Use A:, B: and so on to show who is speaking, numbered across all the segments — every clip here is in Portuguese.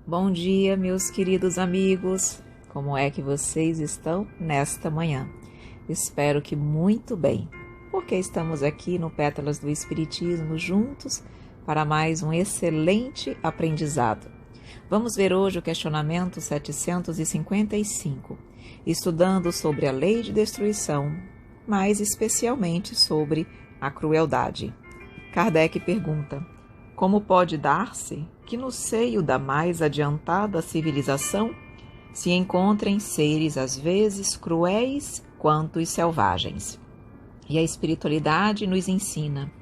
A: Bom dia, meus queridos amigos. Como é que vocês estão nesta manhã? Espero que muito bem, porque estamos aqui no Pétalas do Espiritismo juntos para mais um excelente aprendizado. Vamos ver hoje o questionamento 755, estudando sobre a lei de destruição, mais especialmente sobre a crueldade. Kardec pergunta: como pode dar-se que no seio da mais adiantada civilização se encontrem seres às vezes cruéis quanto os selvagens? E a espiritualidade nos ensina: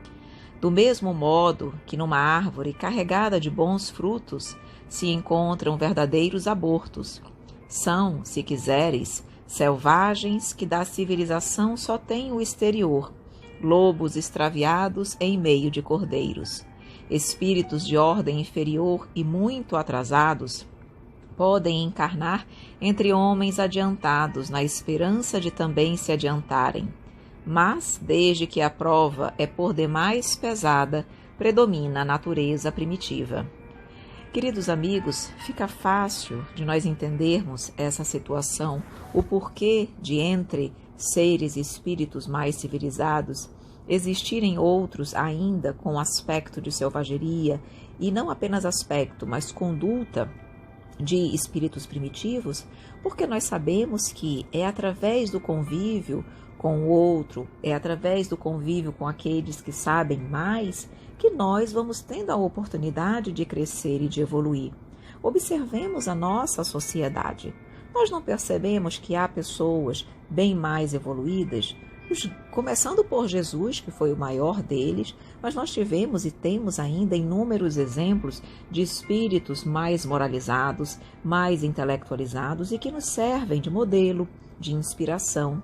A: do mesmo modo que numa árvore carregada de bons frutos se encontram verdadeiros abortos, são, se quiseres, selvagens que da civilização só têm o exterior, lobos extraviados em meio de cordeiros. Espíritos de ordem inferior e muito atrasados podem encarnar entre homens adiantados na esperança de também se adiantarem. Mas, desde que a prova é por demais pesada, predomina a natureza primitiva. Queridos amigos, fica fácil de nós entendermos essa situação, o porquê de entre seres e espíritos mais civilizados existirem outros ainda com aspecto de selvageria, e não apenas aspecto, mas conduta de espíritos primitivos, porque nós sabemos que é através do convívio com o outro, é através do convívio com aqueles que sabem mais, que nós vamos tendo a oportunidade de crescer e de evoluir. Observemos a nossa sociedade. Nós não percebemos que há pessoas bem mais evoluídas, começando por Jesus, que foi o maior deles, mas nós tivemos e temos ainda inúmeros exemplos de espíritos mais moralizados, mais intelectualizados e que nos servem de modelo, de inspiração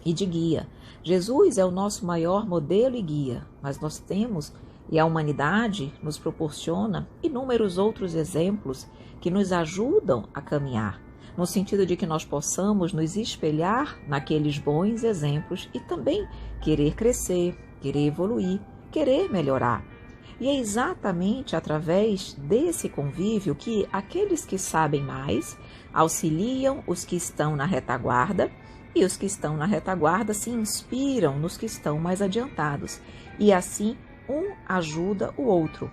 A: e de guia. Jesus é o nosso maior modelo e guia, mas nós temos, e a humanidade nos proporciona, inúmeros outros exemplos que nos ajudam a caminhar, no sentido de que nós possamos nos espelhar naqueles bons exemplos e também querer crescer, querer evoluir, querer melhorar. E é exatamente através desse convívio que aqueles que sabem mais auxiliam os que estão na retaguarda, e os que estão na retaguarda se inspiram nos que estão mais adiantados, e assim um ajuda o outro.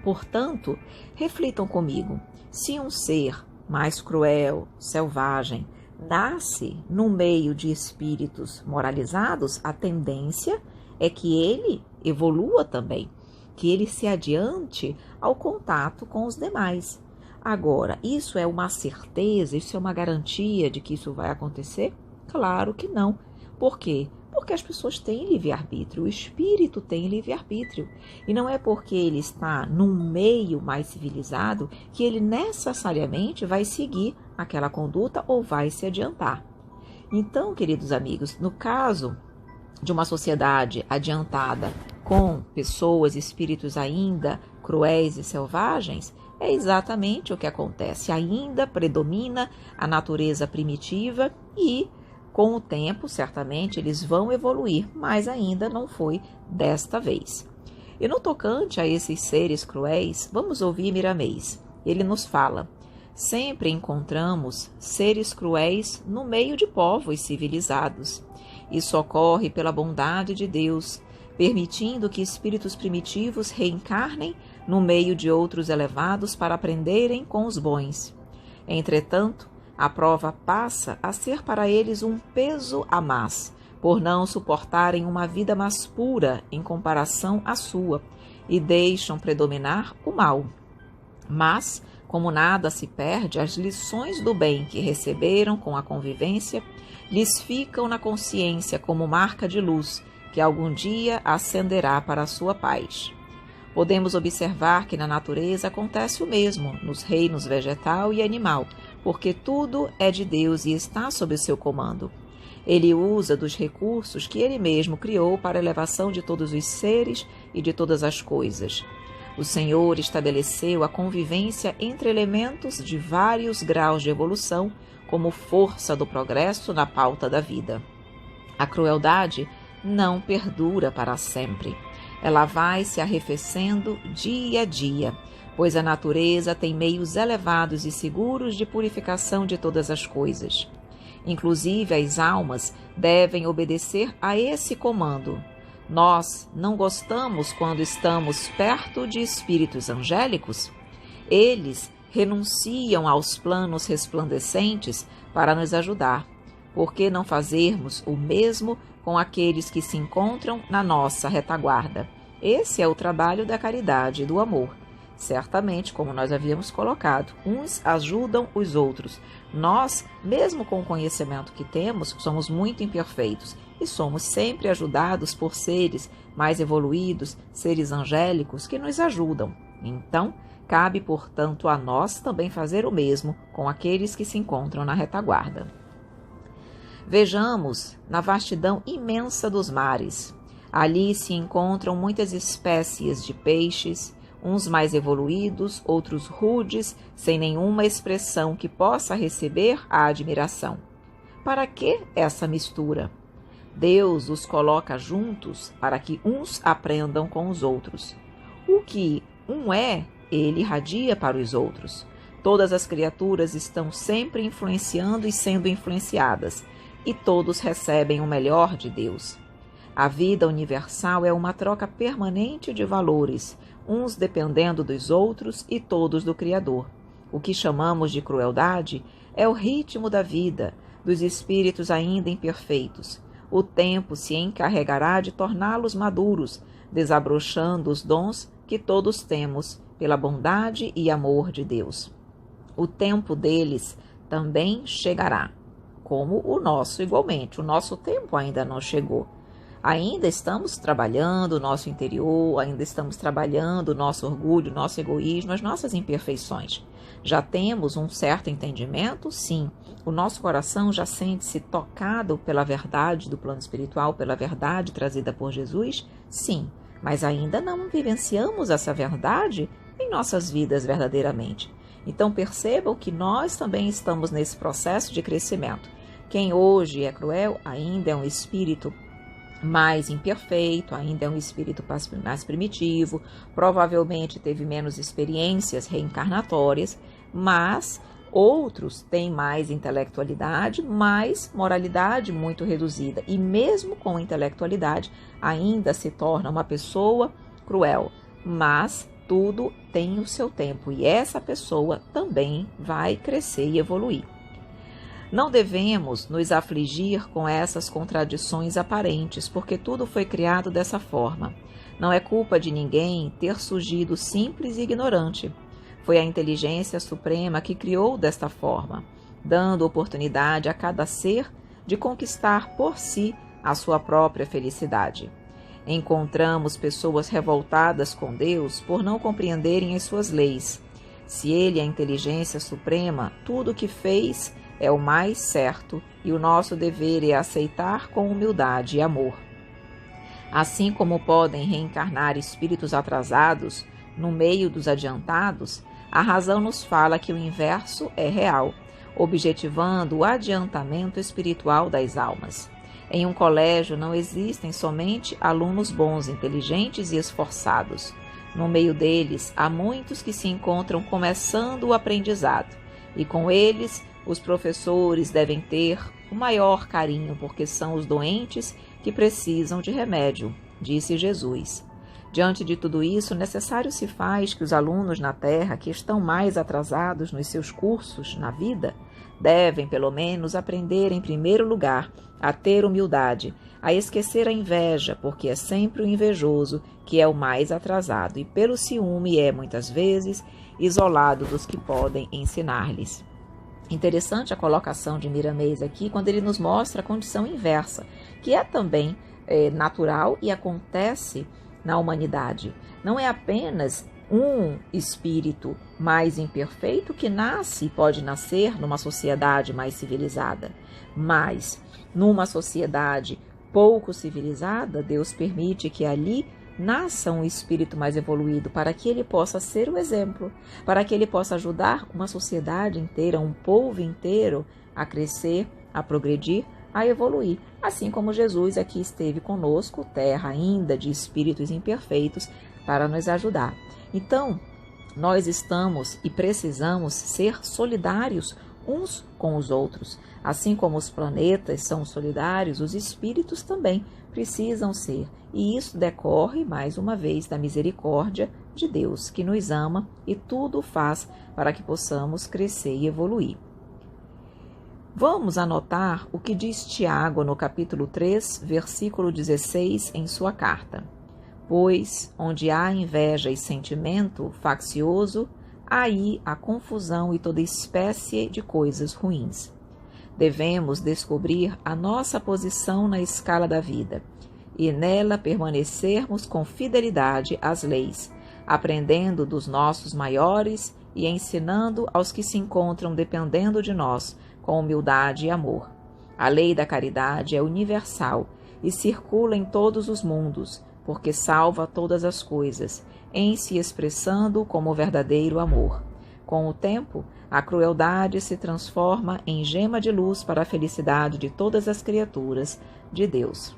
A: Portanto, reflitam comigo: se um ser mais cruel, selvagem, nasce no meio de espíritos moralizados, a tendência é que ele evolua também, que ele se adiante ao contato com os demais. Agora, isso é uma certeza, isso é uma garantia de que isso vai acontecer? Claro que não. Por quê? Porque as pessoas têm livre-arbítrio, o espírito tem livre-arbítrio. E não é porque ele está num meio mais civilizado que ele necessariamente vai seguir aquela conduta ou vai se adiantar. Então, queridos amigos, no caso de uma sociedade adiantada com pessoas, espíritos ainda cruéis e selvagens, é exatamente o que acontece. Ainda predomina a natureza primitiva e, com o tempo, certamente, eles vão evoluir, mas ainda não foi desta vez. E no tocante a esses seres cruéis, vamos ouvir Miramês. Ele nos fala: sempre encontramos seres cruéis no meio de povos civilizados. Isso ocorre pela bondade de Deus, permitindo que espíritos primitivos reencarnem no meio de outros elevados para aprenderem com os bons. Entretanto, a prova passa a ser para eles um peso a mais, por não suportarem uma vida mais pura em comparação à sua, e deixam predominar o mal. Mas, como nada se perde, as lições do bem que receberam com a convivência lhes ficam na consciência como marca de luz, que algum dia acenderá para a sua paz. Podemos observar que na natureza acontece o mesmo, nos reinos vegetal e animal, porque tudo é de Deus e está sob o seu comando. Ele usa dos recursos que ele mesmo criou para a elevação de todos os seres e de todas as coisas. O Senhor estabeleceu a convivência entre elementos de vários graus de evolução como força do progresso na pauta da vida. A crueldade não perdura para sempre. Ela vai se arrefecendo dia a dia, pois a natureza tem meios elevados e seguros de purificação de todas as coisas. Inclusive, as almas devem obedecer a esse comando. Nós não gostamos quando estamos perto de espíritos angélicos? Eles renunciam aos planos resplandecentes para nos ajudar. Por que não fazermos o mesmo com aqueles que se encontram na nossa retaguarda? Esse é o trabalho da caridade e do amor. Certamente, como nós havíamos colocado, uns ajudam os outros. Nós, mesmo com o conhecimento que temos, somos muito imperfeitos e somos sempre ajudados por seres mais evoluídos, seres angélicos que nos ajudam. Então, cabe, portanto, a nós também fazer o mesmo com aqueles que se encontram na retaguarda. Vejamos na vastidão imensa dos mares. Ali se encontram muitas espécies de peixes, uns mais evoluídos, outros rudes, sem nenhuma expressão que possa receber a admiração. Para que essa mistura? Deus os coloca juntos para que uns aprendam com os outros. O que um é, ele irradia para os outros. Todas as criaturas estão sempre influenciando e sendo influenciadas, e todos recebem o melhor de Deus. A vida universal é uma troca permanente de valores, uns dependendo dos outros e todos do Criador. O que chamamos de crueldade é o ritmo da vida, dos espíritos ainda imperfeitos. O tempo se encarregará de torná-los maduros, desabrochando os dons que todos temos pela bondade e amor de Deus. O tempo deles também chegará, como o nosso igualmente. O nosso tempo ainda não chegou. Ainda estamos trabalhando o nosso interior, ainda estamos trabalhando o nosso orgulho, o nosso egoísmo, as nossas imperfeições. Já temos um certo entendimento? Sim. O nosso coração já sente-se tocado pela verdade do plano espiritual, pela verdade trazida por Jesus? Sim. Mas ainda não vivenciamos essa verdade em nossas vidas verdadeiramente. Então percebam que nós também estamos nesse processo de crescimento. Quem hoje é cruel ainda é um espírito mais imperfeito, ainda é um espírito mais primitivo, provavelmente teve menos experiências reencarnatórias, mas outros têm mais intelectualidade, mais moralidade muito reduzida, e mesmo com intelectualidade ainda se torna uma pessoa cruel, mas tudo tem o seu tempo e essa pessoa também vai crescer e evoluir. Não devemos nos afligir com essas contradições aparentes, porque tudo foi criado dessa forma. Não é culpa de ninguém ter surgido simples e ignorante. Foi a inteligência suprema que criou desta forma, dando oportunidade a cada ser de conquistar por si a sua própria felicidade. Encontramos pessoas revoltadas com Deus por não compreenderem as suas leis. Se Ele é a inteligência suprema, tudo o que fez é o mais certo e o nosso dever é aceitar com humildade e amor. Assim como podem reencarnar espíritos atrasados no meio dos adiantados, a razão nos fala que o inverso é real, objetivando o adiantamento espiritual das almas. Em um colégio não existem somente alunos bons, inteligentes e esforçados. No meio deles, há muitos que se encontram começando o aprendizado, e com eles os professores devem ter o maior carinho, porque são os doentes que precisam de remédio, disse Jesus. Diante de tudo isso, necessário se faz que os alunos na Terra, que estão mais atrasados nos seus cursos na vida, devem, pelo menos, aprender, em primeiro lugar, a ter humildade, a esquecer a inveja, porque é sempre o invejoso que é o mais atrasado, e pelo ciúme é, muitas vezes, isolado dos que podem ensinar-lhes. Interessante a colocação de Miramês aqui, quando ele nos mostra a condição inversa, que é também natural e acontece na humanidade. Não é apenas um espírito mais imperfeito que nasce e pode nascer numa sociedade mais civilizada, mas numa sociedade pouco civilizada, Deus permite que ali nasça um espírito mais evoluído para que ele possa ser o exemplo, para que ele possa ajudar uma sociedade inteira, um povo inteiro a crescer, a progredir, a evoluir. Assim como Jesus aqui esteve conosco, terra ainda de espíritos imperfeitos, para nos ajudar. Então, Nós estamos e precisamos ser solidários uns com os outros. Assim como os planetas são solidários, os espíritos também precisam ser. E isso decorre, mais uma vez, da misericórdia de Deus, que nos ama e tudo faz para que possamos crescer e evoluir. Vamos anotar o que diz Tiago no capítulo 3, versículo 16, em sua carta. Pois, onde há inveja e sentimento faccioso, aí há confusão e toda espécie de coisas ruins. Devemos descobrir a nossa posição na escala da vida e nela permanecermos com fidelidade às leis, aprendendo dos nossos maiores e ensinando aos que se encontram dependendo de nós, com humildade e amor. A lei da caridade é universal e circula em todos os mundos, porque salva todas as coisas, em se expressando como verdadeiro amor. Com o tempo, a crueldade se transforma em gema de luz para a felicidade de todas as criaturas de Deus.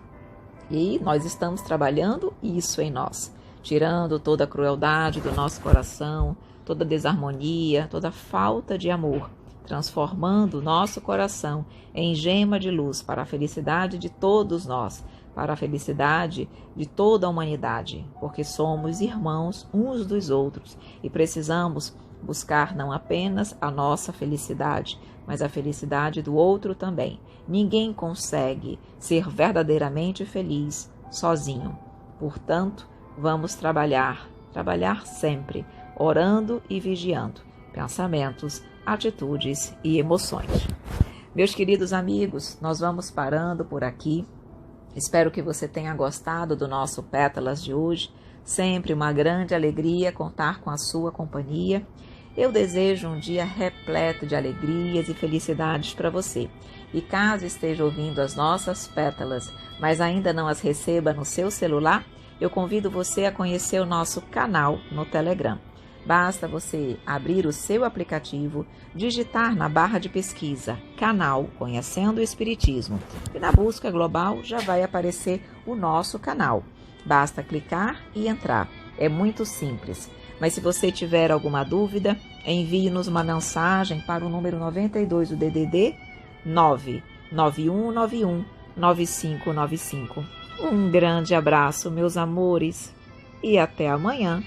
A: E nós estamos trabalhando isso em nós, tirando toda a crueldade do nosso coração, toda a desarmonia, toda a falta de amor, transformando o nosso coração em gema de luz para a felicidade de todos nós, para a felicidade de toda a humanidade, porque somos irmãos uns dos outros e precisamos buscar não apenas a nossa felicidade, mas a felicidade do outro também. Ninguém consegue ser verdadeiramente feliz sozinho. Portanto, vamos trabalhar sempre, orando e vigiando pensamentos, atitudes e emoções. Meus queridos amigos, nós vamos parando por aqui. Espero que você tenha gostado do nosso Pétalas de hoje. Sempre uma grande alegria contar com a sua companhia. Eu desejo um dia repleto de alegrias e felicidades para você. E caso esteja ouvindo as nossas pétalas, mas ainda não as receba no seu celular, eu convido você a conhecer o nosso canal no Telegram. Basta você abrir o seu aplicativo, digitar na barra de pesquisa Canal Conhecendo o Espiritismo e na busca global já vai aparecer o nosso canal. Basta clicar e entrar. É muito simples. Mas se você tiver alguma dúvida, envie-nos uma mensagem para o número 92 do DDD 99191 9595. Um grande abraço, meus amores, e até amanhã.